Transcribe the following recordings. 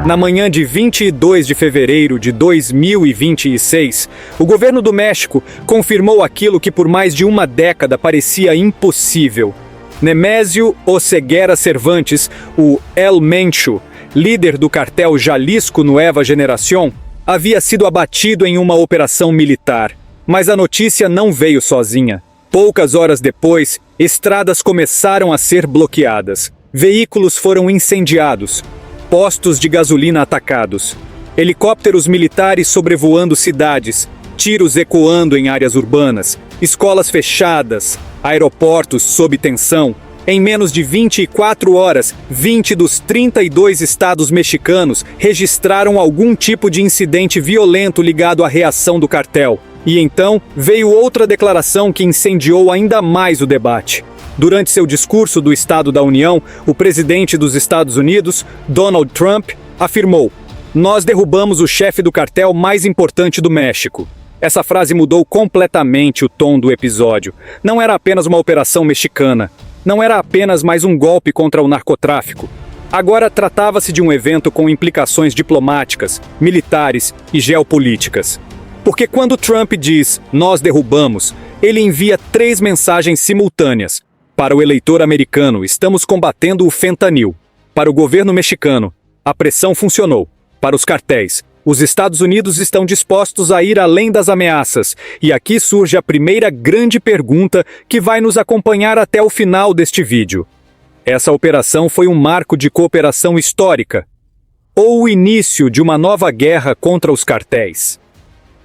Na manhã de 22 de fevereiro de 2026, o governo do México confirmou aquilo que por mais de uma década parecia impossível. Nemésio Oseguera Cervantes, o El Mencho, líder do cartel Jalisco Nueva Generación, havia sido abatido em uma operação militar. Mas a notícia não veio sozinha. Poucas horas depois, estradas começaram a ser bloqueadas. Veículos foram incendiados. Postos de gasolina atacados, helicópteros militares sobrevoando cidades, tiros ecoando em áreas urbanas, escolas fechadas, aeroportos sob tensão. Em menos de 24 horas, 20 dos 32 estados mexicanos registraram algum tipo de incidente violento ligado à reação do cartel. E então veio outra declaração que incendiou ainda mais o debate. Durante seu discurso do Estado da União, o presidente dos Estados Unidos, Donald Trump, afirmou: "Nós derrubamos o chefe do cartel mais importante do México." Essa frase mudou completamente o tom do episódio. Não era apenas uma operação mexicana. Não era apenas mais um golpe contra o narcotráfico. Agora tratava-se de um evento com implicações diplomáticas, militares e geopolíticas. Porque quando Trump diz "nós derrubamos", ele envia 3 mensagens simultâneas. Para o eleitor americano, estamos combatendo o fentanil. Para o governo mexicano, a pressão funcionou. Para os cartéis, os Estados Unidos estão dispostos a ir além das ameaças. E aqui surge a primeira grande pergunta que vai nos acompanhar até o final deste vídeo. Essa operação foi um marco de cooperação histórica? Ou o início de uma nova guerra contra os cartéis?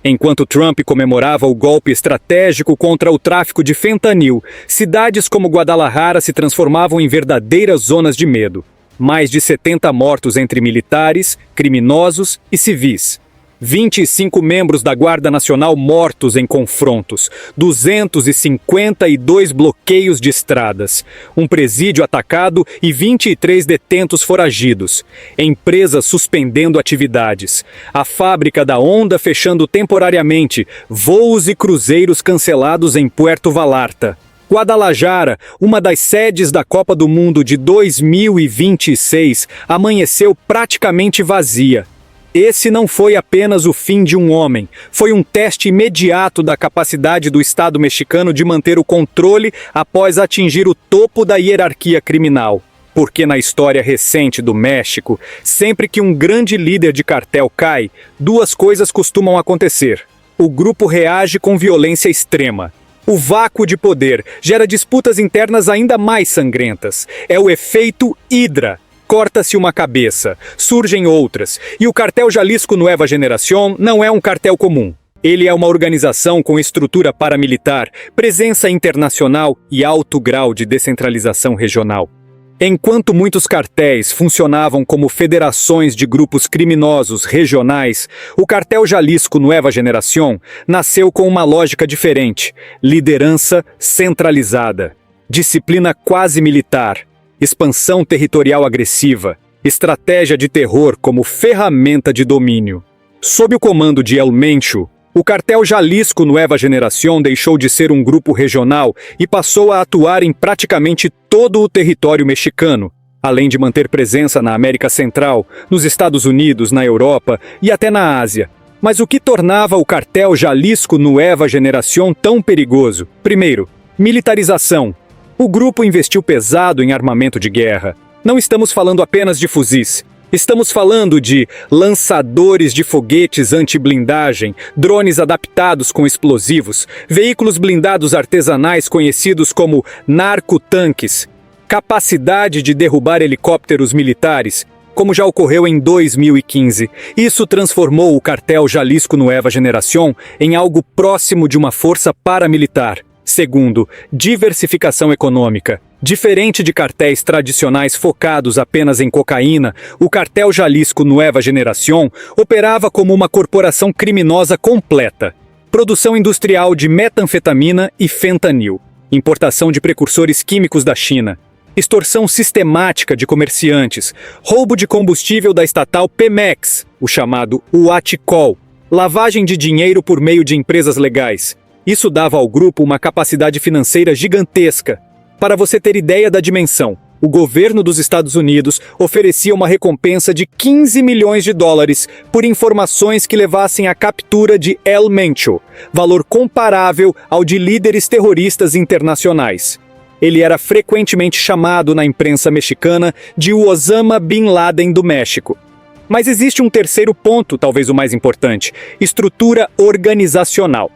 Enquanto Trump comemorava o golpe estratégico contra o tráfico de fentanil, cidades como Guadalajara se transformavam em verdadeiras zonas de medo. Mais de 70 mortos entre militares, criminosos e civis. 25 membros da Guarda Nacional mortos em confrontos, 252 bloqueios de estradas, um presídio atacado e 23 detentos foragidos, empresas suspendendo atividades, a fábrica da Honda fechando temporariamente, voos e cruzeiros cancelados em Puerto Vallarta. Guadalajara, uma das sedes da Copa do Mundo de 2026, amanheceu praticamente vazia. Esse não foi apenas o fim de um homem, foi um teste imediato da capacidade do Estado mexicano de manter o controle após atingir o topo da hierarquia criminal. Porque na história recente do México, sempre que um grande líder de cartel cai, 2 coisas costumam acontecer. O grupo reage com violência extrema. O vácuo de poder gera disputas internas ainda mais sangrentas. É o efeito Hidra. Corta-se uma cabeça, surgem outras, e o cartel Jalisco Nueva Generación não é um cartel comum. Ele é uma organização com estrutura paramilitar, presença internacional e alto grau de descentralização regional. Enquanto muitos cartéis funcionavam como federações de grupos criminosos regionais, o cartel Jalisco Nueva Generación nasceu com uma lógica diferente: liderança centralizada, disciplina quase militar, expansão territorial agressiva, estratégia de terror como ferramenta de domínio. Sob o comando de El Mencho, o cartel Jalisco Nueva Generación deixou de ser um grupo regional e passou a atuar em praticamente todo o território mexicano, além de manter presença na América Central, nos Estados Unidos, na Europa e até na Ásia. Mas o que tornava o cartel Jalisco Nueva Generación tão perigoso? Primeiro, militarização. O grupo investiu pesado em armamento de guerra. Não estamos falando apenas de fuzis. Estamos falando de lançadores de foguetes anti-blindagem, drones adaptados com explosivos, veículos blindados artesanais conhecidos como narcotanques, capacidade de derrubar helicópteros militares, como já ocorreu em 2015. Isso transformou o cartel Jalisco Nueva Generación em algo próximo de uma força paramilitar. Segundo, diversificação econômica. Diferente de cartéis tradicionais focados apenas em cocaína, o cartel Jalisco Nueva Generación operava como uma corporação criminosa completa. Produção industrial de metanfetamina e fentanil, importação de precursores químicos da China, extorsão sistemática de comerciantes, roubo de combustível da estatal Pemex, o chamado Huachicol, lavagem de dinheiro por meio de empresas legais. Isso dava ao grupo uma capacidade financeira gigantesca. Para você ter ideia da dimensão, O governo dos Estados Unidos oferecia uma recompensa de 15 milhões de dólares por informações que levassem à captura de El Mencho, valor comparável ao de líderes terroristas internacionais. Ele era frequentemente chamado na imprensa mexicana de o Osama Bin Laden do México. Mas existe um terceiro ponto, talvez o mais importante: estrutura organizacional.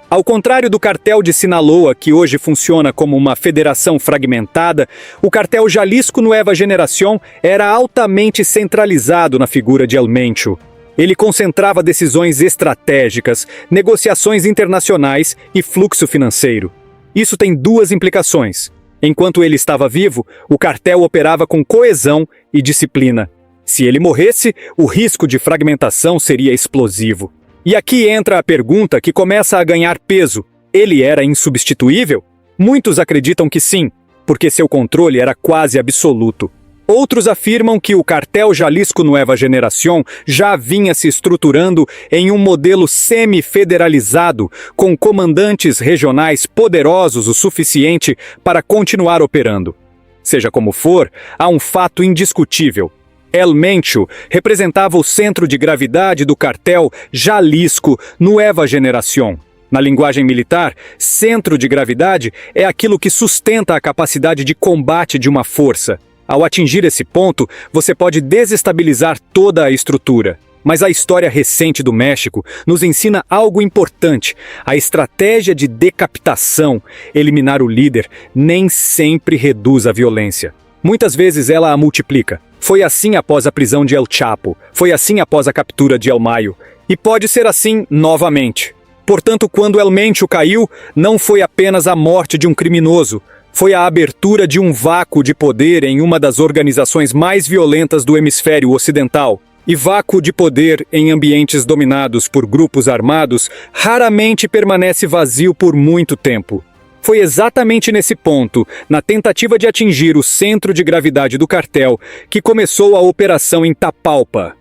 Ao contrário do cartel de Sinaloa, que hoje funciona como uma federação fragmentada, o cartel Jalisco Nueva Generación era altamente centralizado na figura de El Mencho. Ele concentrava decisões estratégicas, negociações internacionais e fluxo financeiro. Isso tem duas implicações. Enquanto ele estava vivo, o cartel operava com coesão e disciplina. Se ele morresse, o risco de fragmentação seria explosivo. E aqui entra a pergunta que começa a ganhar peso: ele era insubstituível? Muitos acreditam que sim, porque seu controle era quase absoluto. Outros afirmam que o cartel Jalisco Nueva Generación já vinha se estruturando em um modelo semi-federalizado, com comandantes regionais poderosos o suficiente para continuar operando. Seja como for, há um fato indiscutível. El Mencho representava o centro de gravidade do cartel Jalisco Nueva Generación. Na linguagem militar, centro de gravidade é aquilo que sustenta a capacidade de combate de uma força. Ao atingir esse ponto, você pode desestabilizar toda a estrutura. Mas a história recente do México nos ensina algo importante. A estratégia de decapitação, eliminar o líder, nem sempre reduz a violência. Muitas vezes ela a multiplica. Foi assim após a prisão de El Chapo, foi assim após a captura de El Mayo, e pode ser assim novamente. Portanto, quando El Mencho caiu, não foi apenas a morte de um criminoso, foi a abertura de um vácuo de poder em uma das organizações mais violentas do hemisfério ocidental. E vácuo de poder em ambientes dominados por grupos armados raramente permanece vazio por muito tempo. Foi exatamente nesse ponto, na tentativa de atingir o centro de gravidade do cartel, que começou a operação em Tapalpa.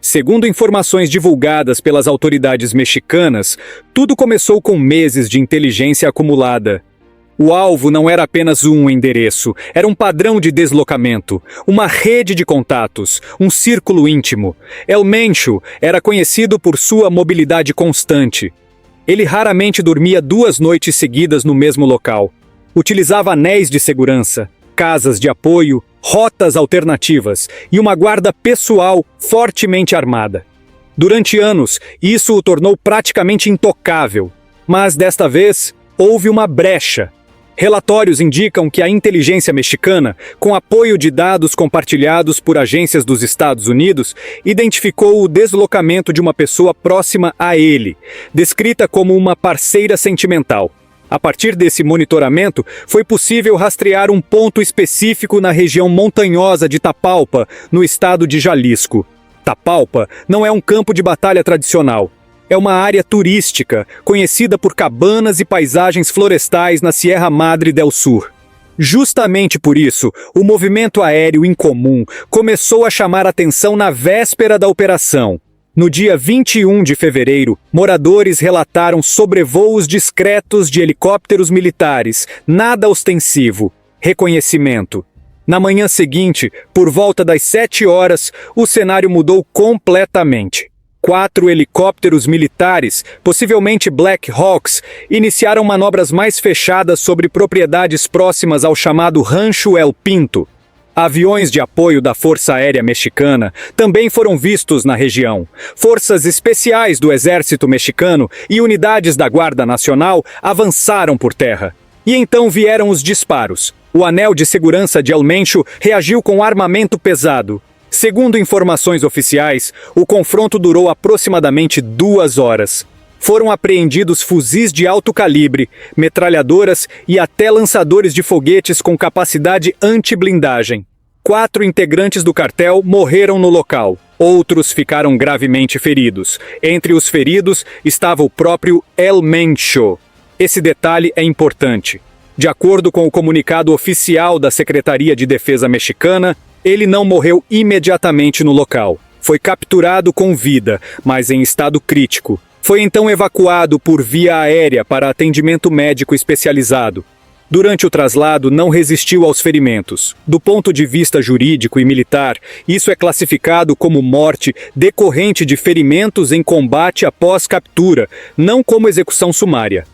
Segundo informações divulgadas pelas autoridades mexicanas, tudo começou com meses de inteligência acumulada. O alvo não era apenas um endereço, era um padrão de deslocamento, uma rede de contatos, um círculo íntimo. El Mencho era conhecido por sua mobilidade constante. Ele raramente dormia 2 noites seguidas no mesmo local. Utilizava anéis de segurança, casas de apoio, rotas alternativas e uma guarda pessoal fortemente armada. Durante anos, isso o tornou praticamente intocável. Mas desta vez, houve uma brecha. Relatórios indicam que a inteligência mexicana, com apoio de dados compartilhados por agências dos Estados Unidos, identificou o deslocamento de uma pessoa próxima a ele, descrita como uma parceira sentimental. A partir desse monitoramento, foi possível rastrear um ponto específico na região montanhosa de Tapalpa, no estado de Jalisco. Tapalpa não é um campo de batalha tradicional. É uma área turística, conhecida por cabanas e paisagens florestais na Sierra Madre del Sur. Justamente por isso, o movimento aéreo incomum começou a chamar atenção na véspera da operação. No dia 21 de fevereiro, moradores relataram sobrevoos discretos de helicópteros militares, nada ostensivo, reconhecimento. Na manhã seguinte, por volta das 7 horas, o cenário mudou completamente. 4 helicópteros militares, possivelmente Black Hawks, iniciaram manobras mais fechadas sobre propriedades próximas ao chamado Rancho El Pinto. Aviões de apoio da Força Aérea Mexicana também foram vistos na região. Forças especiais do Exército Mexicano e unidades da Guarda Nacional avançaram por terra. E então vieram os disparos. O anel de segurança de El Mencho reagiu com armamento pesado. Segundo informações oficiais, o confronto durou aproximadamente 2 horas. Foram apreendidos fuzis de alto calibre, metralhadoras e até lançadores de foguetes com capacidade anti-blindagem. 4 integrantes do cartel morreram no local. Outros ficaram gravemente feridos. Entre os feridos estava o próprio El Mencho. Esse detalhe é importante. De acordo com o comunicado oficial da Secretaria de Defesa mexicana, ele não morreu imediatamente no local. Foi capturado com vida, mas em estado crítico. Foi então evacuado por via aérea para atendimento médico especializado. Durante o traslado, não resistiu aos ferimentos. Do ponto de vista jurídico e militar, isso é classificado como morte decorrente de ferimentos em combate após captura, não como execução sumária.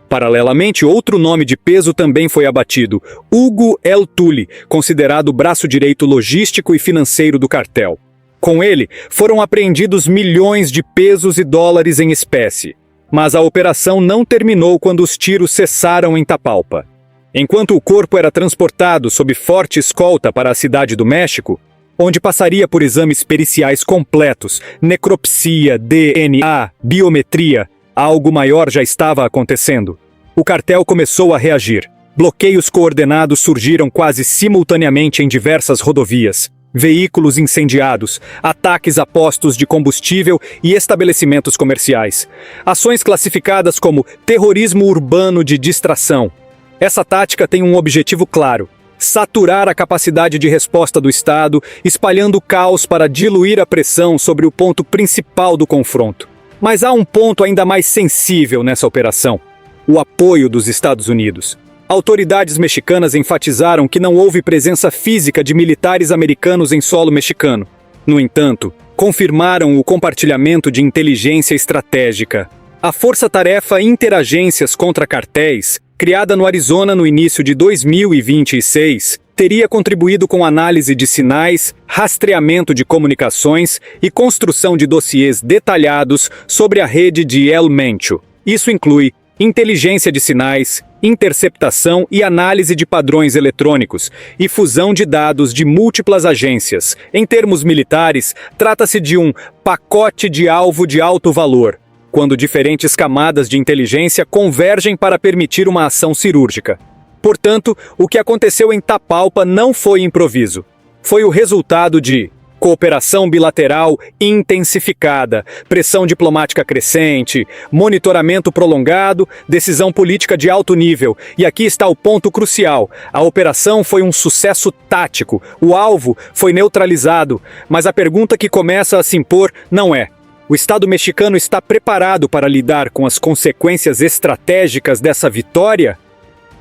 Paralelamente, outro nome de peso também foi abatido, Hugo El Tully, considerado o braço direito logístico e financeiro do cartel. Com ele, foram apreendidos milhões de pesos e dólares em espécie. Mas a operação não terminou quando os tiros cessaram em Tapalpa. Enquanto o corpo era transportado sob forte escolta para a cidade do México, onde passaria por exames periciais completos, necropsia, DNA, biometria, algo maior já estava acontecendo. O cartel começou a reagir. Bloqueios coordenados surgiram quase simultaneamente em diversas rodovias. Veículos incendiados, ataques a postos de combustível e estabelecimentos comerciais. Ações classificadas como terrorismo urbano de distração. Essa tática tem um objetivo claro: saturar a capacidade de resposta do Estado, espalhando caos para diluir a pressão sobre o ponto principal do confronto. Mas há um ponto ainda mais sensível nessa operação: o apoio dos Estados Unidos. Autoridades mexicanas enfatizaram que não houve presença física de militares americanos em solo mexicano. No entanto, confirmaram o compartilhamento de inteligência estratégica. A Força-Tarefa Interagências contra Cartéis, criada no Arizona no início de 2026, teria contribuído com análise de sinais, rastreamento de comunicações e construção de dossiês detalhados sobre a rede de El Mencho. Isso inclui inteligência de sinais, interceptação e análise de padrões eletrônicos e fusão de dados de múltiplas agências. Em termos militares, trata-se de um pacote de alvo de alto valor, quando diferentes camadas de inteligência convergem para permitir uma ação cirúrgica. Portanto, o que aconteceu em Tapalpa não foi improviso. Foi o resultado de cooperação bilateral intensificada, pressão diplomática crescente, monitoramento prolongado, decisão política de alto nível. E aqui está o ponto crucial: a operação foi um sucesso tático, o alvo foi neutralizado, mas a pergunta que começa a se impor não é: o Estado mexicano está preparado para lidar com as consequências estratégicas dessa vitória?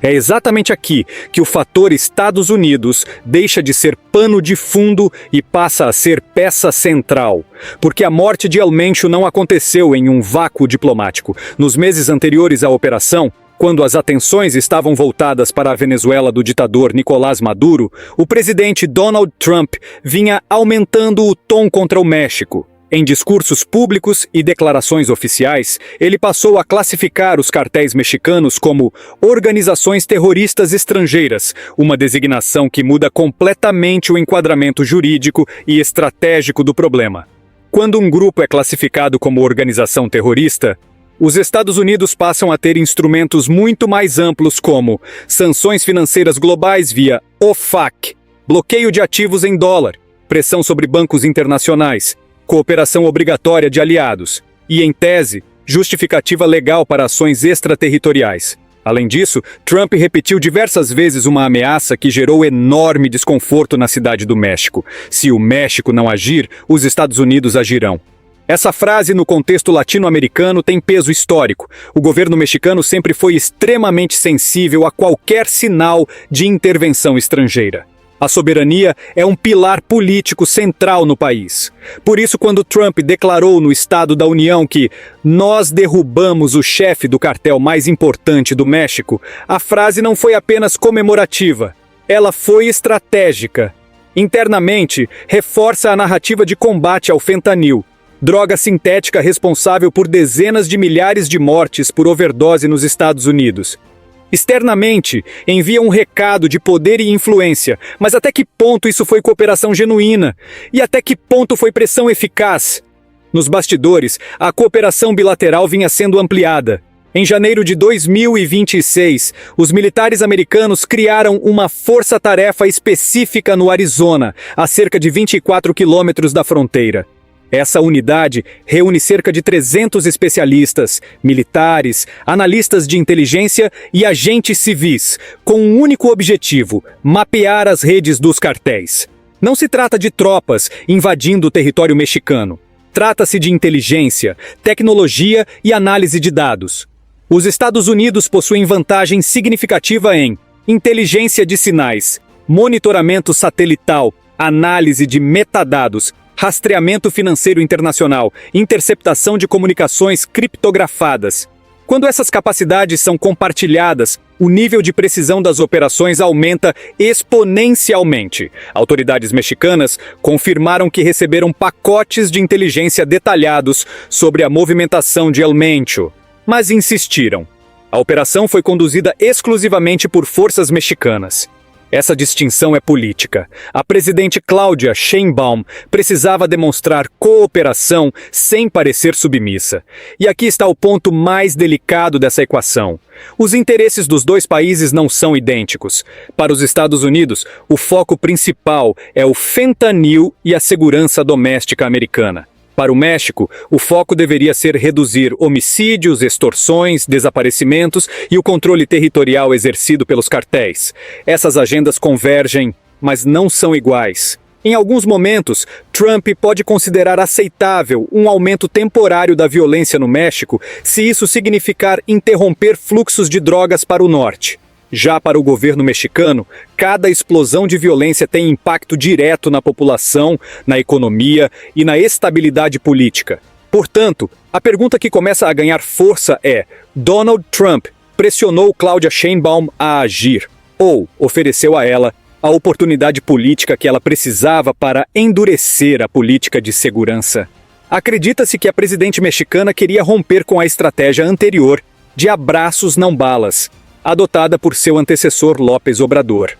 É exatamente aqui que o fator Estados Unidos deixa de ser pano de fundo e passa a ser peça central. Porque a morte de El Mencho não aconteceu em um vácuo diplomático. Nos meses anteriores à operação, quando as atenções estavam voltadas para a Venezuela do ditador Nicolás Maduro, o presidente Donald Trump vinha aumentando o tom contra o México. Em discursos públicos e declarações oficiais, ele passou a classificar os cartéis mexicanos como organizações terroristas estrangeiras, uma designação que muda completamente o enquadramento jurídico e estratégico do problema. Quando um grupo é classificado como organização terrorista, os Estados Unidos passam a ter instrumentos muito mais amplos como sanções financeiras globais via OFAC, bloqueio de ativos em dólar, pressão sobre bancos internacionais, cooperação obrigatória de aliados e, em tese, justificativa legal para ações extraterritoriais. Além disso, Trump repetiu diversas vezes uma ameaça que gerou enorme desconforto na cidade do México: se o México não agir, os Estados Unidos agirão. Essa frase, no contexto latino-americano, tem peso histórico. O governo mexicano sempre foi extremamente sensível a qualquer sinal de intervenção estrangeira. A soberania é um pilar político central no país. Por isso, quando Trump declarou no Estado da União que nós derrubamos o chefe do cartel mais importante do México, a frase não foi apenas comemorativa, ela foi estratégica. Internamente, reforça a narrativa de combate ao fentanil, droga sintética responsável por dezenas de milhares de mortes por overdose nos Estados Unidos. Externamente, envia um recado de poder e influência, mas até que ponto isso foi cooperação genuína? E até que ponto foi pressão eficaz? Nos bastidores, a cooperação bilateral vinha sendo ampliada. Em janeiro de 2026, os militares americanos criaram uma força-tarefa específica no Arizona, a cerca de 24 quilômetros da fronteira. Essa unidade reúne cerca de 300 especialistas, militares, analistas de inteligência e agentes civis, com um único objetivo: mapear as redes dos cartéis. Não se trata de tropas invadindo o território mexicano. Trata-se de inteligência, tecnologia e análise de dados. Os Estados Unidos possuem vantagem significativa em inteligência de sinais, monitoramento satelital, análise de metadados, rastreamento financeiro internacional, interceptação de comunicações criptografadas. Quando essas capacidades são compartilhadas, o nível de precisão das operações aumenta exponencialmente. Autoridades mexicanas confirmaram que receberam pacotes de inteligência detalhados sobre a movimentação de El Mencho, mas insistiram. A operação foi conduzida exclusivamente por forças mexicanas. Essa distinção é política. A presidente Claudia Sheinbaum precisava demonstrar cooperação sem parecer submissa. E aqui está o ponto mais delicado dessa equação. Os interesses dos dois países não são idênticos. Para os Estados Unidos, o foco principal é o fentanil e a segurança doméstica americana. Para o México, o foco deveria ser reduzir homicídios, extorsões, desaparecimentos e o controle territorial exercido pelos cartéis. Essas agendas convergem, mas não são iguais. Em alguns momentos, Trump pode considerar aceitável um aumento temporário da violência no México se isso significar interromper fluxos de drogas para o norte. Já para o governo mexicano, cada explosão de violência tem impacto direto na população, na economia e na estabilidade política. Portanto, a pergunta que começa a ganhar força é: Donald Trump pressionou Claudia Sheinbaum a agir, ou ofereceu a ela a oportunidade política que ela precisava para endurecer a política de segurança? Acredita-se que a presidente mexicana queria romper com a estratégia anterior de abraços não balas, adotada por seu antecessor López Obrador.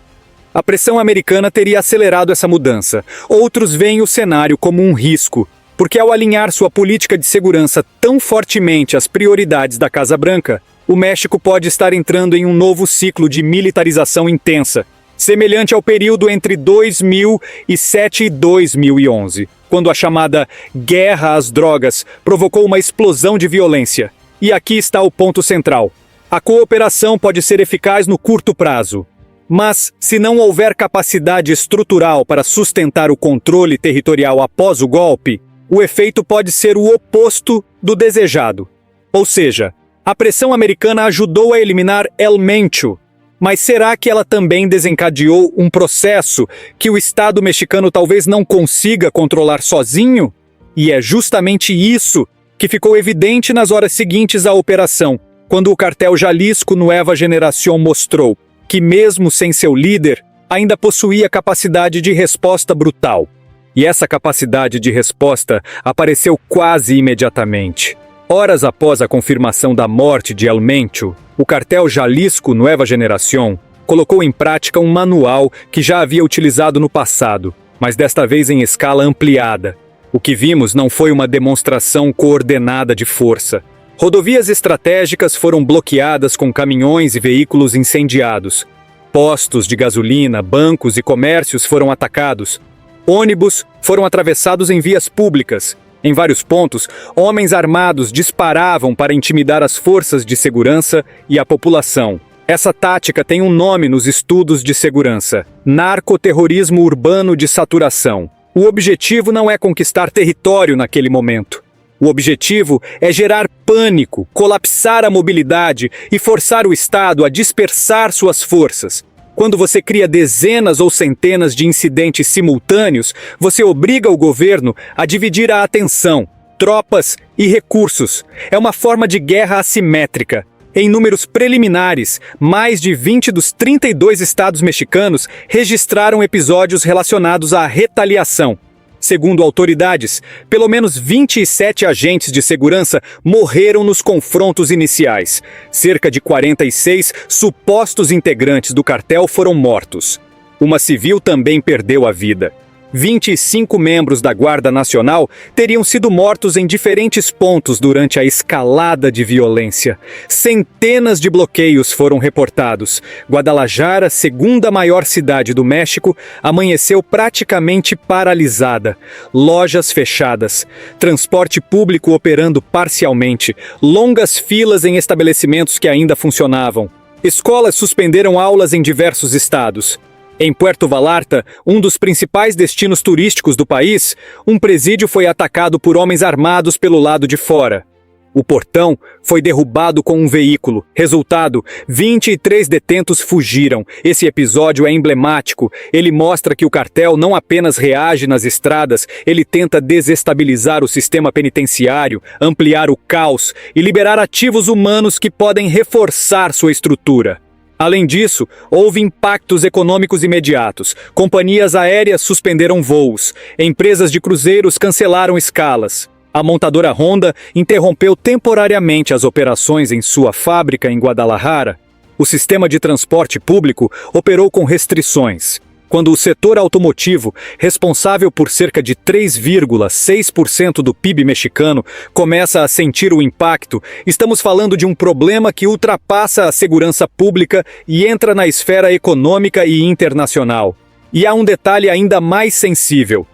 A pressão americana teria acelerado essa mudança. Outros veem o cenário como um risco, porque ao alinhar sua política de segurança tão fortemente às prioridades da Casa Branca, o México pode estar entrando em um novo ciclo de militarização intensa, semelhante ao período entre 2007 e 2011, quando a chamada Guerra às Drogas provocou uma explosão de violência. E aqui está o ponto central. A cooperação pode ser eficaz no curto prazo, mas, se não houver capacidade estrutural para sustentar o controle territorial após o golpe, o efeito pode ser o oposto do desejado. Ou seja, a pressão americana ajudou a eliminar El Mencho, mas será que ela também desencadeou um processo que o Estado mexicano talvez não consiga controlar sozinho? E é justamente isso que ficou evidente nas horas seguintes à operação, quando o cartel Jalisco Nueva Generación mostrou que, mesmo sem seu líder, ainda possuía capacidade de resposta brutal. E essa capacidade de resposta apareceu quase imediatamente. Horas após a confirmação da morte de El Mencho, o cartel Jalisco Nueva Generación colocou em prática um manual que já havia utilizado no passado, mas desta vez em escala ampliada. O que vimos não foi uma demonstração coordenada de força. Rodovias estratégicas foram bloqueadas com caminhões e veículos incendiados. Postos de gasolina, bancos e comércios foram atacados. Ônibus foram atravessados em vias públicas. Em vários pontos, homens armados disparavam para intimidar as forças de segurança e a população. Essa tática tem um nome nos estudos de segurança: narcoterrorismo urbano de saturação. O objetivo não é conquistar território naquele momento. O objetivo é gerar pânico, colapsar a mobilidade e forçar o Estado a dispersar suas forças. Quando você cria dezenas ou centenas de incidentes simultâneos, você obriga o governo a dividir a atenção, tropas e recursos. É uma forma de guerra assimétrica. Em números preliminares, mais de 20 dos 32 estados mexicanos registraram episódios relacionados à retaliação. Segundo autoridades, pelo menos 27 agentes de segurança morreram nos confrontos iniciais. Cerca de 46 supostos integrantes do cartel foram mortos. Uma civil também perdeu a vida. 25 membros da Guarda Nacional teriam sido mortos em diferentes pontos durante a escalada de violência. Centenas de bloqueios foram reportados. Guadalajara, segunda maior cidade do México, amanheceu praticamente paralisada. Lojas fechadas, transporte público operando parcialmente, longas filas em estabelecimentos que ainda funcionavam. Escolas suspenderam aulas em diversos estados. Em Puerto Vallarta, um dos principais destinos turísticos do país, um presídio foi atacado por homens armados pelo lado de fora. O portão foi derrubado com um veículo. Resultado, 23 detentos fugiram. Esse episódio é emblemático. Ele mostra que o cartel não apenas reage nas estradas, ele tenta desestabilizar o sistema penitenciário, ampliar o caos e liberar ativos humanos que podem reforçar sua estrutura. Além disso, houve impactos econômicos imediatos. Companhias aéreas suspenderam voos, empresas de cruzeiros cancelaram escalas. A montadora Honda interrompeu temporariamente as operações em sua fábrica em Guadalajara. O sistema de transporte público operou com restrições. Quando o setor automotivo, responsável por cerca de 3,6% do PIB mexicano, começa a sentir o impacto, estamos falando de um problema que ultrapassa a segurança pública e entra na esfera econômica e internacional. E há um detalhe ainda mais sensível.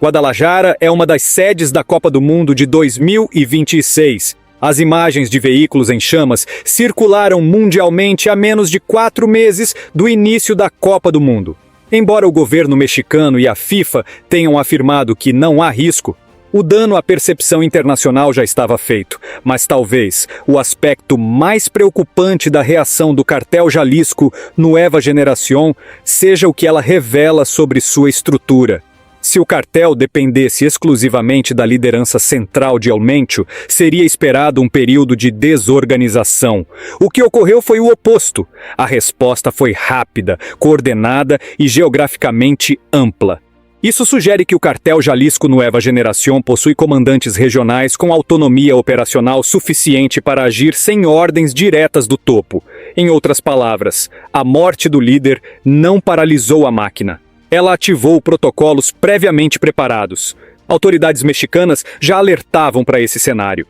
Guadalajara é uma das sedes da Copa do Mundo de 2026. As imagens de veículos em chamas circularam mundialmente há menos de 4 meses do início da Copa do Mundo. Embora o governo mexicano e a FIFA tenham afirmado que não há risco, o dano à percepção internacional já estava feito. Mas talvez o aspecto mais preocupante da reação do cartel Jalisco Nueva Generación seja o que ela revela sobre sua estrutura. Se o cartel dependesse exclusivamente da liderança central de El Mencho, seria esperado um período de desorganização. O que ocorreu foi o oposto. A resposta foi rápida, coordenada e geograficamente ampla. Isso sugere que o cartel Jalisco Nueva Generación possui comandantes regionais com autonomia operacional suficiente para agir sem ordens diretas do topo. Em outras palavras, a morte do líder não paralisou a máquina. Ela ativou protocolos previamente preparados. Autoridades mexicanas já alertavam para esse cenário.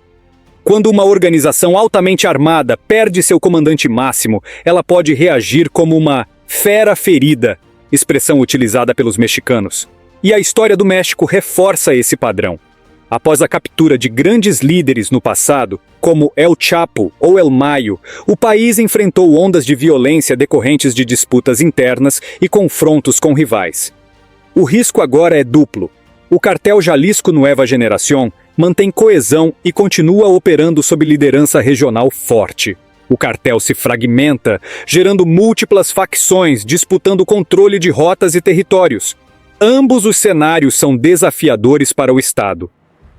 Quando uma organização altamente armada perde seu comandante máximo, ela pode reagir como uma fera ferida, expressão utilizada pelos mexicanos. E a história do México reforça esse padrão. Após a captura de grandes líderes no passado, como El Chapo ou El Mayo, o país enfrentou ondas de violência decorrentes de disputas internas e confrontos com rivais. O risco agora é duplo. O cartel Jalisco Nueva Generación mantém coesão e continua operando sob liderança regional forte. O cartel se fragmenta, gerando múltiplas facções disputando o controle de rotas e territórios. Ambos os cenários são desafiadores para o Estado.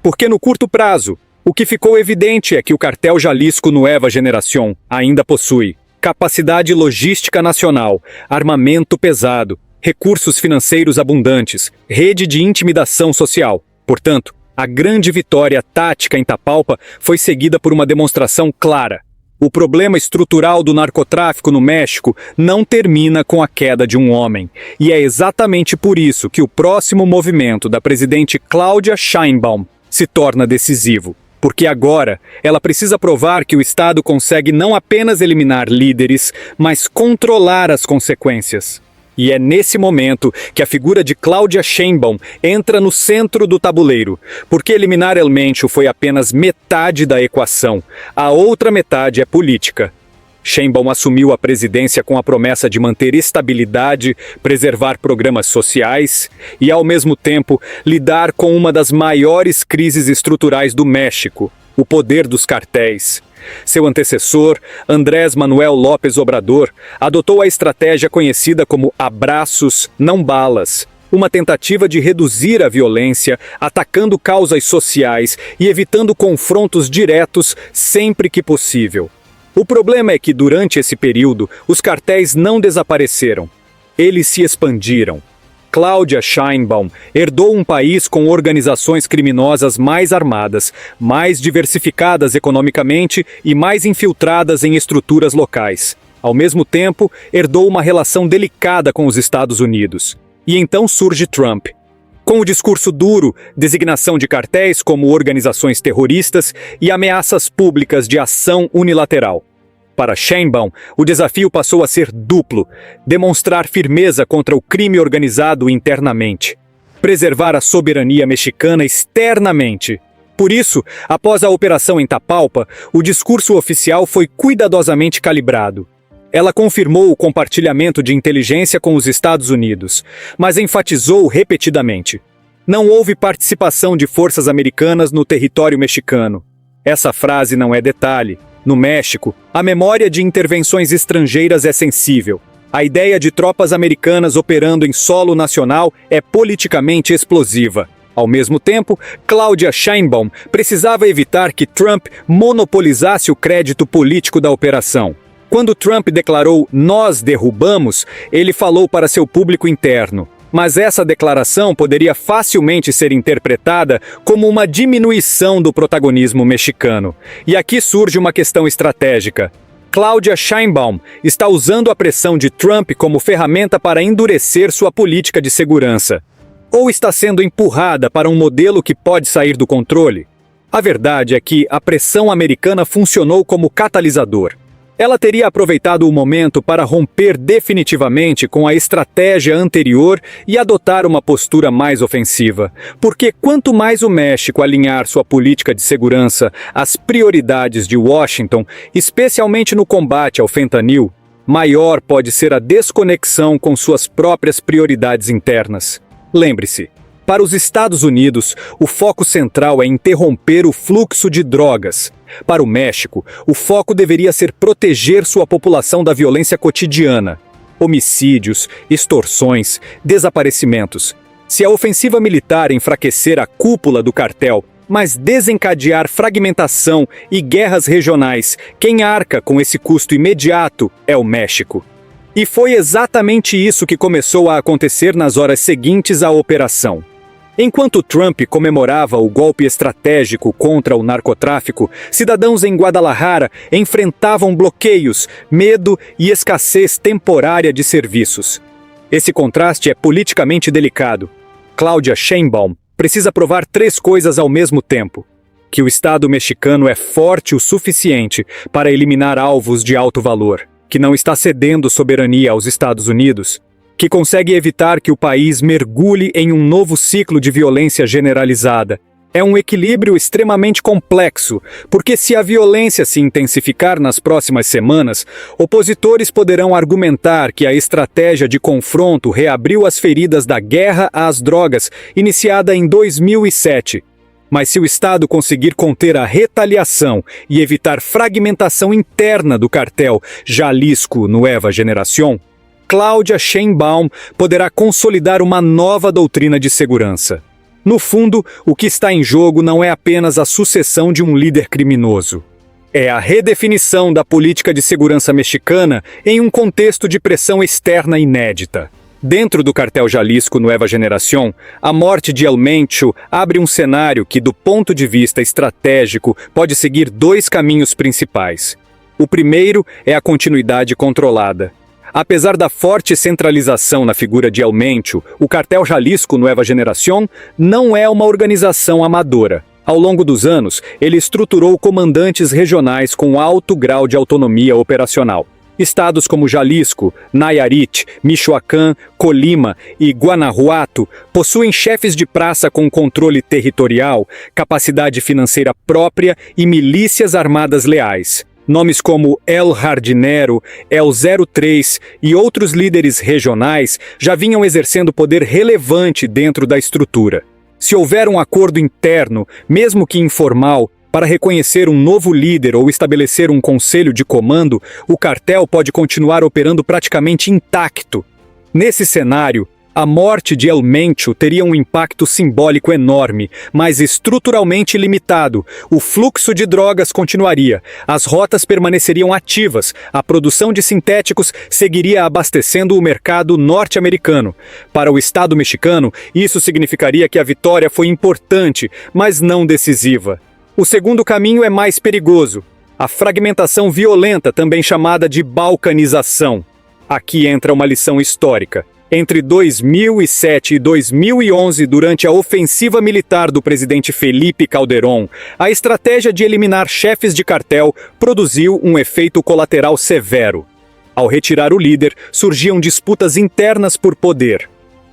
Porque no curto prazo, o que ficou evidente é que o cartel Jalisco Nueva Generación ainda possui capacidade logística nacional, armamento pesado, recursos financeiros abundantes, rede de intimidação social. Portanto, a grande vitória tática em Tapalpa foi seguida por uma demonstração clara. O problema estrutural do narcotráfico no México não termina com a queda de um homem. E é exatamente por isso que o próximo movimento da presidente Claudia Sheinbaum se torna decisivo, porque agora ela precisa provar que o Estado consegue não apenas eliminar líderes, mas controlar as consequências. E é nesse momento que a figura de Claudia Sheinbaum entra no centro do tabuleiro, porque eliminar El Mencho foi apenas metade da equação, a outra metade é política. Sheinbaum assumiu a presidência com a promessa de manter estabilidade, preservar programas sociais e, ao mesmo tempo, lidar com uma das maiores crises estruturais do México, o poder dos cartéis. Seu antecessor, Andrés Manuel López Obrador, adotou a estratégia conhecida como abraços, não balas, uma tentativa de reduzir a violência, atacando causas sociais e evitando confrontos diretos sempre que possível. O problema é que, durante esse período, os cartéis não desapareceram. Eles se expandiram. Claudia Sheinbaum herdou um país com organizações criminosas mais armadas, mais diversificadas economicamente e mais infiltradas em estruturas locais. Ao mesmo tempo, herdou uma relação delicada com os Estados Unidos. E então surge Trump. Com o discurso duro, designação de cartéis como organizações terroristas e ameaças públicas de ação unilateral. Para Sheinbaum, o desafio passou a ser duplo: demonstrar firmeza contra o crime organizado internamente, preservar a soberania mexicana externamente. Por isso, após a operação em Tapalpa, o discurso oficial foi cuidadosamente calibrado. Ela confirmou o compartilhamento de inteligência com os Estados Unidos, mas enfatizou repetidamente: não houve participação de forças americanas no território mexicano. Essa frase não é detalhe. No México, a memória de intervenções estrangeiras é sensível. A ideia de tropas americanas operando em solo nacional é politicamente explosiva. Ao mesmo tempo, Claudia Sheinbaum precisava evitar que Trump monopolizasse o crédito político da operação. Quando Trump declarou "nós derrubamos", ele falou para seu público interno. Mas essa declaração poderia facilmente ser interpretada como uma diminuição do protagonismo mexicano. E aqui surge uma questão estratégica. Claudia Sheinbaum está usando a pressão de Trump como ferramenta para endurecer sua política de segurança. Ou está sendo empurrada para um modelo que pode sair do controle? A verdade é que a pressão americana funcionou como catalisador. Ela teria aproveitado o momento para romper definitivamente com a estratégia anterior e adotar uma postura mais ofensiva. Porque quanto mais o México alinhar sua política de segurança às prioridades de Washington, especialmente no combate ao fentanil, maior pode ser a desconexão com suas próprias prioridades internas. Lembre-se, para os Estados Unidos, o foco central é interromper o fluxo de drogas. Para o México, o foco deveria ser proteger sua população da violência cotidiana. Homicídios, extorsões, desaparecimentos. Se a ofensiva militar enfraquecer a cúpula do cartel, mas desencadear fragmentação e guerras regionais, quem arca com esse custo imediato é o México. E foi exatamente isso que começou a acontecer nas horas seguintes à operação. Enquanto Trump comemorava o golpe estratégico contra o narcotráfico, cidadãos em Guadalajara enfrentavam bloqueios, medo e escassez temporária de serviços. Esse contraste é politicamente delicado. Claudia Sheinbaum precisa provar 3 coisas ao mesmo tempo: que o Estado mexicano é forte o suficiente para eliminar alvos de alto valor, que não está cedendo soberania aos Estados Unidos, que consegue evitar que o país mergulhe em um novo ciclo de violência generalizada. É um equilíbrio extremamente complexo, porque se a violência se intensificar nas próximas semanas, opositores poderão argumentar que a estratégia de confronto reabriu as feridas da guerra às drogas, iniciada em 2007. Mas se o Estado conseguir conter a retaliação e evitar fragmentação interna do cartel Jalisco Nueva Generación, Claudia Sheinbaum poderá consolidar uma nova doutrina de segurança. No fundo, o que está em jogo não é apenas a sucessão de um líder criminoso. É a redefinição da política de segurança mexicana em um contexto de pressão externa inédita. Dentro do cartel Jalisco Nueva Generación, a morte de El Mencho abre um cenário que, do ponto de vista estratégico, pode seguir 2 caminhos principais. O primeiro é a continuidade controlada. Apesar da forte centralização na figura de El Mencho, o cartel Jalisco Nueva Generación não é uma organização amadora. Ao longo dos anos, ele estruturou comandantes regionais com alto grau de autonomia operacional. Estados como Jalisco, Nayarit, Michoacán, Colima e Guanajuato possuem chefes de praça com controle territorial, capacidade financeira própria e milícias armadas leais. Nomes como El Jardinero, El 03 e outros líderes regionais já vinham exercendo poder relevante dentro da estrutura. Se houver um acordo interno, mesmo que informal, para reconhecer um novo líder ou estabelecer um conselho de comando, o cartel pode continuar operando praticamente intacto. Nesse cenário, a morte de El Mencho teria um impacto simbólico enorme, mas estruturalmente limitado. O fluxo de drogas continuaria, as rotas permaneceriam ativas, a produção de sintéticos seguiria abastecendo o mercado norte-americano. Para o Estado mexicano, isso significaria que a vitória foi importante, mas não decisiva. O segundo caminho é mais perigoso: a fragmentação violenta, também chamada de balcanização. Aqui entra uma lição histórica. Entre 2007 e 2011, durante a ofensiva militar do presidente Felipe Calderón, a estratégia de eliminar chefes de cartel produziu um efeito colateral severo. Ao retirar o líder, surgiam disputas internas por poder.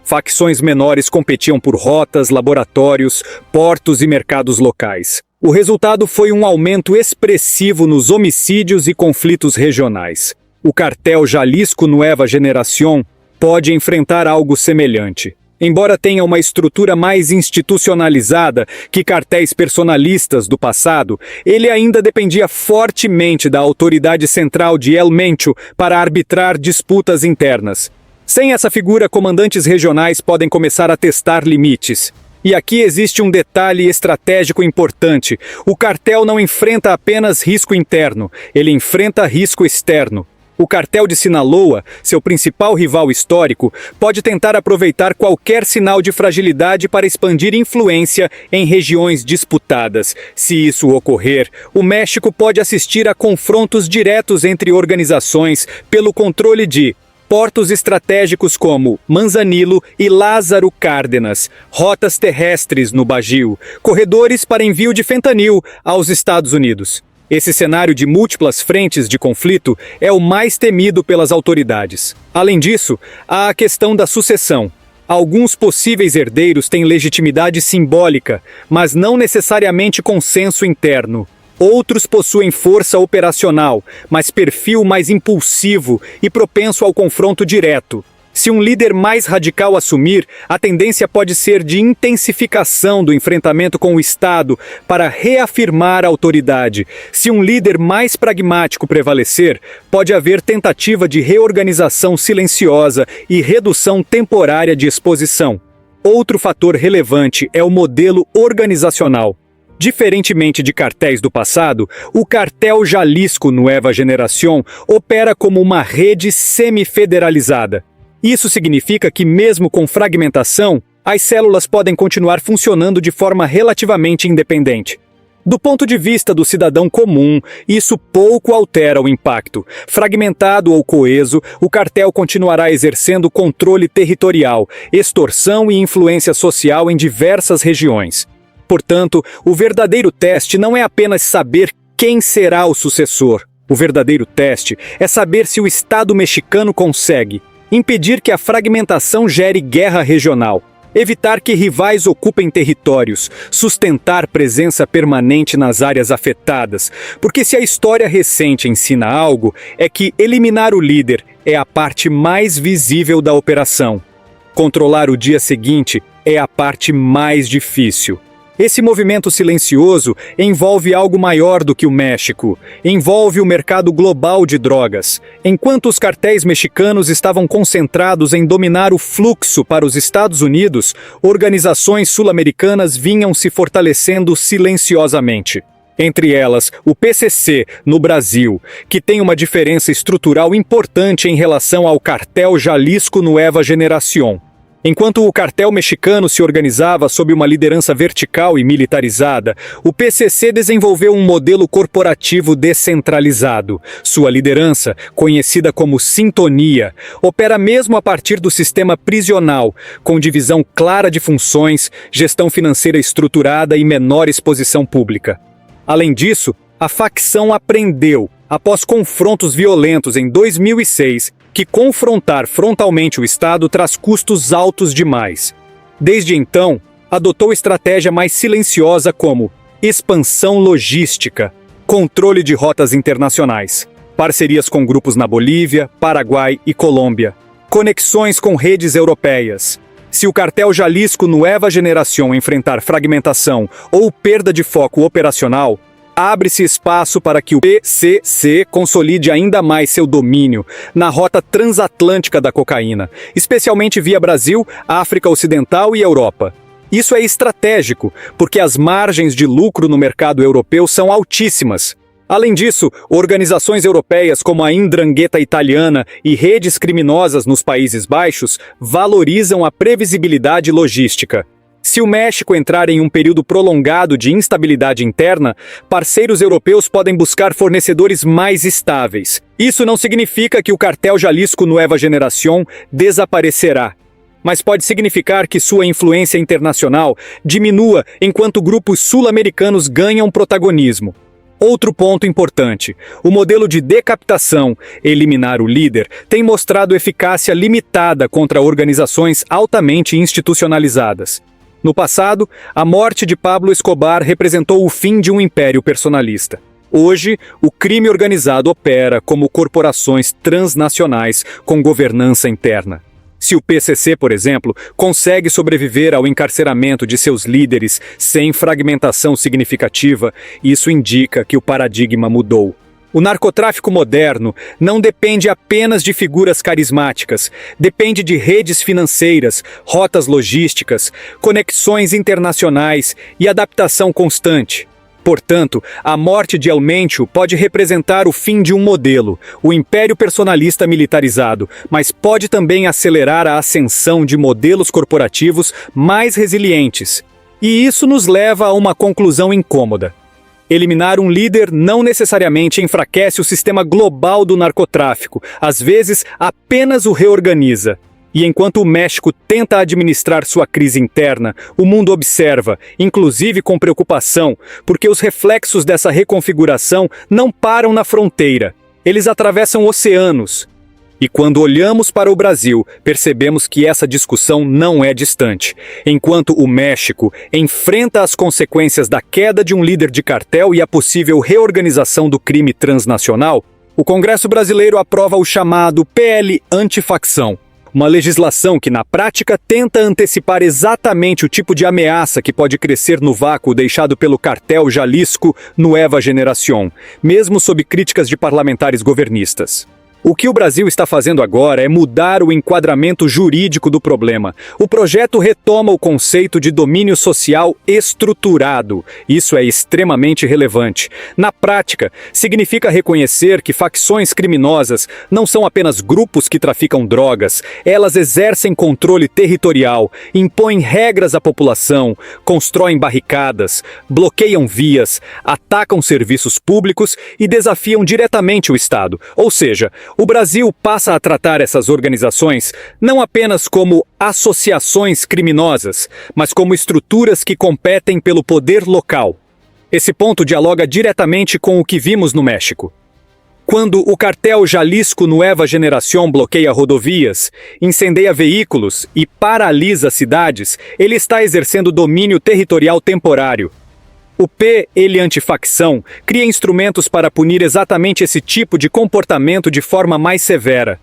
Facções menores competiam por rotas, laboratórios, portos e mercados locais. O resultado foi um aumento expressivo nos homicídios e conflitos regionais. O cartel Jalisco Nueva Generación pode enfrentar algo semelhante. Embora tenha uma estrutura mais institucionalizada que cartéis personalistas do passado, ele ainda dependia fortemente da autoridade central de El Mencho para arbitrar disputas internas. Sem essa figura, comandantes regionais podem começar a testar limites. E aqui existe um detalhe estratégico importante. O cartel não enfrenta apenas risco interno, ele enfrenta risco externo. O cartel de Sinaloa, seu principal rival histórico, pode tentar aproveitar qualquer sinal de fragilidade para expandir influência em regiões disputadas. Se isso ocorrer, o México pode assistir a confrontos diretos entre organizações pelo controle de portos estratégicos como Manzanillo e Lázaro Cárdenas, rotas terrestres no Bajío, corredores para envio de fentanil aos Estados Unidos. Esse cenário de múltiplas frentes de conflito é o mais temido pelas autoridades. Além disso, há a questão da sucessão. Alguns possíveis herdeiros têm legitimidade simbólica, mas não necessariamente consenso interno. Outros possuem força operacional, mas perfil mais impulsivo e propenso ao confronto direto. Se um líder mais radical assumir, a tendência pode ser de intensificação do enfrentamento com o Estado para reafirmar a autoridade. Se um líder mais pragmático prevalecer, pode haver tentativa de reorganização silenciosa e redução temporária de exposição. Outro fator relevante é o modelo organizacional. Diferentemente de cartéis do passado, o cartel Jalisco Nueva Generación opera como uma rede semi-federalizada. Isso significa que, mesmo com fragmentação, as células podem continuar funcionando de forma relativamente independente. Do ponto de vista do cidadão comum, isso pouco altera o impacto. Fragmentado ou coeso, o cartel continuará exercendo controle territorial, extorsão e influência social em diversas regiões. Portanto, o verdadeiro teste não é apenas saber quem será o sucessor. O verdadeiro teste é saber se o Estado mexicano consegue impedir que a fragmentação gere guerra regional, evitar que rivais ocupem territórios, sustentar presença permanente nas áreas afetadas, porque se a história recente ensina algo, é que eliminar o líder é a parte mais visível da operação. Controlar o dia seguinte é a parte mais difícil. Esse movimento silencioso envolve algo maior do que o México. Envolve o mercado global de drogas. Enquanto os cartéis mexicanos estavam concentrados em dominar o fluxo para os Estados Unidos, organizações sul-americanas vinham se fortalecendo silenciosamente. Entre elas, o PCC, no Brasil, que tem uma diferença estrutural importante em relação ao cartel Jalisco Nueva Generación. Enquanto o cartel mexicano se organizava sob uma liderança vertical e militarizada, o PCC desenvolveu um modelo corporativo descentralizado. Sua liderança, conhecida como Sintonia, opera mesmo a partir do sistema prisional, com divisão clara de funções, gestão financeira estruturada e menor exposição pública. Além disso, a facção aprendeu, após confrontos violentos em 2006, que confrontar frontalmente o Estado traz custos altos demais. Desde então, adotou estratégia mais silenciosa como expansão logística, controle de rotas internacionais, parcerias com grupos na Bolívia, Paraguai e Colômbia, conexões com redes europeias. Se o cartel Jalisco Nueva Generación enfrentar fragmentação ou perda de foco operacional, abre-se espaço para que o PCC consolide ainda mais seu domínio na rota transatlântica da cocaína, especialmente via Brasil, África Ocidental e Europa. Isso é estratégico, porque as margens de lucro no mercado europeu são altíssimas. Além disso, organizações europeias como a 'Ndrangheta italiana e redes criminosas nos Países Baixos valorizam a previsibilidade logística. Se o México entrar em um período prolongado de instabilidade interna, parceiros europeus podem buscar fornecedores mais estáveis. Isso não significa que o cartel Jalisco Nueva Generación desaparecerá, mas pode significar que sua influência internacional diminua enquanto grupos sul-americanos ganham protagonismo. Outro ponto importante: o modelo de decapitação, eliminar o líder, tem mostrado eficácia limitada contra organizações altamente institucionalizadas. No passado, a morte de Pablo Escobar representou o fim de um império personalista. Hoje, o crime organizado opera como corporações transnacionais com governança interna. Se o PCC, por exemplo, consegue sobreviver ao encarceramento de seus líderes sem fragmentação significativa, isso indica que o paradigma mudou. O narcotráfico moderno não depende apenas de figuras carismáticas, depende de redes financeiras, rotas logísticas, conexões internacionais e adaptação constante. Portanto, a morte de El Mencho pode representar o fim de um modelo, o império personalista militarizado, mas pode também acelerar a ascensão de modelos corporativos mais resilientes. E isso nos leva a uma conclusão incômoda. Eliminar um líder não necessariamente enfraquece o sistema global do narcotráfico, às vezes apenas o reorganiza. E enquanto o México tenta administrar sua crise interna, o mundo observa, inclusive com preocupação, porque os reflexos dessa reconfiguração não param na fronteira. Eles atravessam oceanos. E quando olhamos para o Brasil, percebemos que essa discussão não é distante. Enquanto o México enfrenta as consequências da queda de um líder de cartel e a possível reorganização do crime transnacional, o Congresso brasileiro aprova o chamado PL Antifacção, uma legislação que, na prática, tenta antecipar exatamente o tipo de ameaça que pode crescer no vácuo deixado pelo cartel Jalisco Nueva Generación, mesmo sob críticas de parlamentares governistas. O que o Brasil está fazendo agora é mudar o enquadramento jurídico do problema. O projeto retoma o conceito de domínio social estruturado. Isso é extremamente relevante. Na prática, significa reconhecer que facções criminosas não são apenas grupos que traficam drogas. Elas exercem controle territorial, impõem regras à população, constroem barricadas, bloqueiam vias, atacam serviços públicos e desafiam diretamente o Estado. Ou seja, o Brasil passa a tratar essas organizações não apenas como associações criminosas, mas como estruturas que competem pelo poder local. Esse ponto dialoga diretamente com o que vimos no México. Quando o cartel Jalisco Nueva Generación bloqueia rodovias, incendeia veículos e paralisa cidades, ele está exercendo domínio territorial temporário. O PL Antifacção cria instrumentos para punir exatamente esse tipo de comportamento de forma mais severa.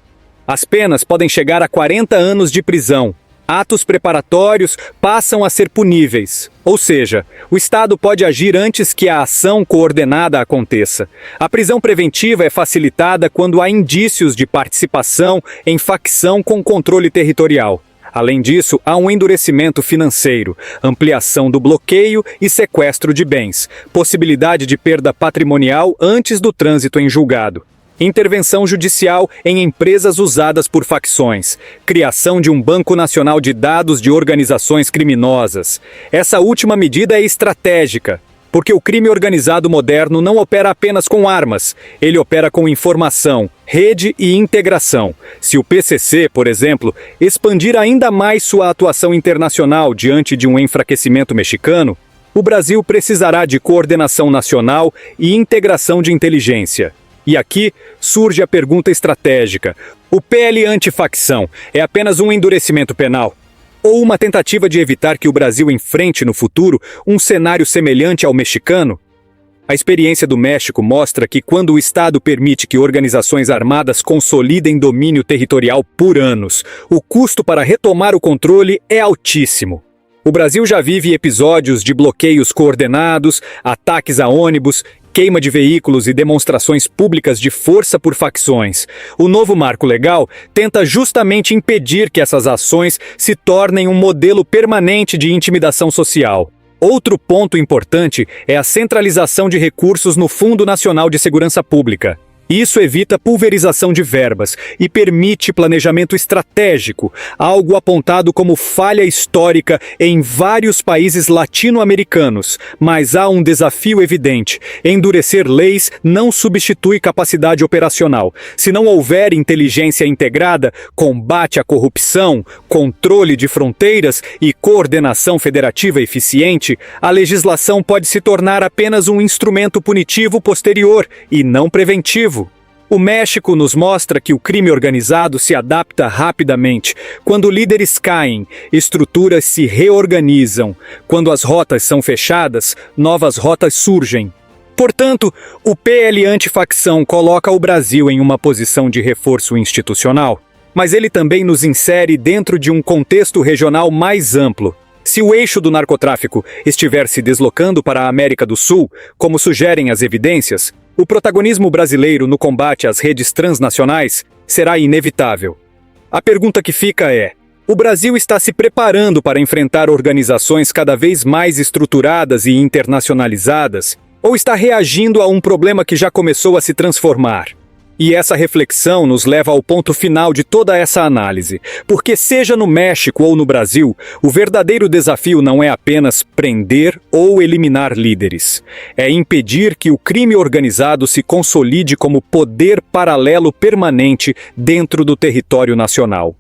As penas podem chegar a 40 anos de prisão. Atos preparatórios passam a ser puníveis. Ou seja, o Estado pode agir antes que a ação coordenada aconteça. A prisão preventiva é facilitada quando há indícios de participação em facção com controle territorial. Além disso, há um endurecimento financeiro, ampliação do bloqueio e sequestro de bens, possibilidade de perda patrimonial antes do trânsito em julgado, intervenção judicial em empresas usadas por facções, criação de um Banco Nacional de Dados de organizações criminosas. Essa última medida é estratégica, porque o crime organizado moderno não opera apenas com armas, ele opera com informação, rede e integração. Se o PCC, por exemplo, expandir ainda mais sua atuação internacional diante de um enfraquecimento mexicano, o Brasil precisará de coordenação nacional e integração de inteligência. E aqui surge a pergunta estratégica: o PL Antifacção é apenas um endurecimento penal? Ou uma tentativa de evitar que o Brasil enfrente no futuro um cenário semelhante ao mexicano? A experiência do México mostra que quando o Estado permite que organizações armadas consolidem domínio territorial por anos, o custo para retomar o controle é altíssimo. O Brasil já vive episódios de bloqueios coordenados, ataques a ônibus, queima de veículos e demonstrações públicas de força por facções. O novo marco legal tenta justamente impedir que essas ações se tornem um modelo permanente de intimidação social. Outro ponto importante é a centralização de recursos no Fundo Nacional de Segurança Pública. Isso evita pulverização de verbas e permite planejamento estratégico, algo apontado como falha histórica em vários países latino-americanos. Mas há um desafio evidente: endurecer leis não substitui capacidade operacional. Se não houver inteligência integrada, combate à corrupção, controle de fronteiras e coordenação federativa eficiente, a legislação pode se tornar apenas um instrumento punitivo posterior e não preventivo. O México nos mostra que o crime organizado se adapta rapidamente. Quando líderes caem, estruturas se reorganizam. Quando as rotas são fechadas, novas rotas surgem. Portanto, o PL Antifacção coloca o Brasil em uma posição de reforço institucional. mas ele também nos insere dentro de um contexto regional mais amplo. Se o eixo do narcotráfico estiver se deslocando para a América do Sul, como sugerem as evidências, o protagonismo brasileiro no combate às redes transnacionais será inevitável. A pergunta que fica é: o Brasil está se preparando para enfrentar organizações cada vez mais estruturadas e internacionalizadas, ou está reagindo a um problema que já começou a se transformar? E essa reflexão nos leva ao ponto final de toda essa análise, porque seja no México ou no Brasil, o verdadeiro desafio não é apenas prender ou eliminar líderes. É impedir que o crime organizado se consolide como poder paralelo permanente dentro do território nacional.